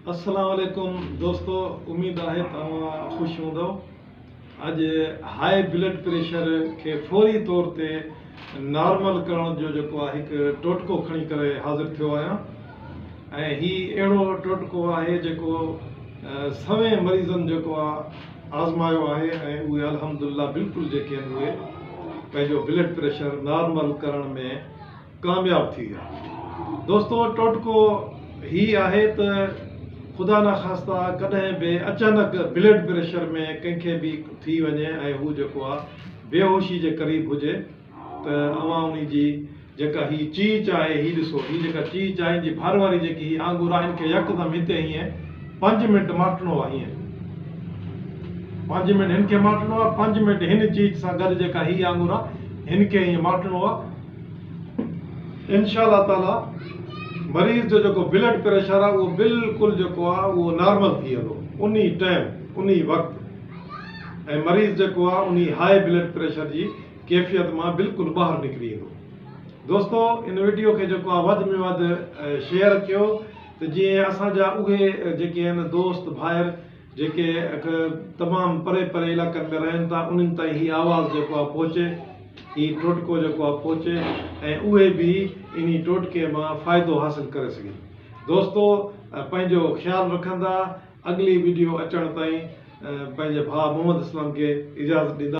अस्सलाम वालेकुम दोस्तों, उम्मीद है तव्हां ख़ुशि हूंदव। अॼु हाई ब्लड प्रेशर खे फौरी तौर ते नॉर्मल करण जो जेको आहे हिकु टोटको खणी करे हाज़िर थियो आहियां। ऐं हीउ अहिड़ो टोटको आहे जेको सवें मरीज़नि जेको आहे आज़मायो आहे ऐं उहे अल्हम्दुलिल्लाह बिल्कुलु जेके आहिनि उहे पंहिंजो ब्लड प्रेशर नॉर्मल करण में कामयाबु थी विया। दोस्तो, टोटको हीउ आहे त ख़ुदा न ख़ास्ता कॾहिं बि अचानक ब्लड प्रेशर में कंहिंखे बि थी वञे ऐं हू जेको आहे बेहोशी जे क़रीब हुजे त अवां उन जी जेका हीअ चीच आहे, हीअ ॾिसो, हीअ जेका चीच आहे जी भर वारी जेकी हीअ आंगूर आहे हिन खे यकदमि हिते हीअं 5 मिंट माटणो आहे। हीअं 5 मिंट हिन खे माटणो आहे, 5 मिंट हिन चीच सां गॾु जेका हीअ आंगूर आहे हिन खे हीअं माटणो आहे। इंशाअल्लाह ताला मरीज़ जो जेको ब्लड प्रेशर आहे उहो बिल्कुलु जेको आहे उहो नॉर्मल थी वेंदो उन टाइम उन वक़्तु, ऐं मरीज़ जेको आहे उन हाई ब्लड प्रेशर जी कैफ़ियत मां बिल्कुलु ॿाहिरि निकिरी वेंदो। दोस्तो, इन वीडियो खे जेको आहे वधि में वधि शेयर कयो त जीअं असांजा उहे जेके आहिनि दोस्त भाइर जेके तमामु परे परे इलाइक़नि में रहनि था उन्हनि ताईं हीअ आवाज़ु जेको आहे पहुचे, हीअ टोटको जेको आहे पहुचे ऐं उहे बि इन टोटके मां फ़ाइदो हासिलु करे सघनि। दोस्तो, पंहिंजो ख़्यालु रखंदा, अॻिली वीडियो अचण ताईं पंहिंजे भाउ मोहम्मद इस्लाम खे इजाज़त ॾींदा।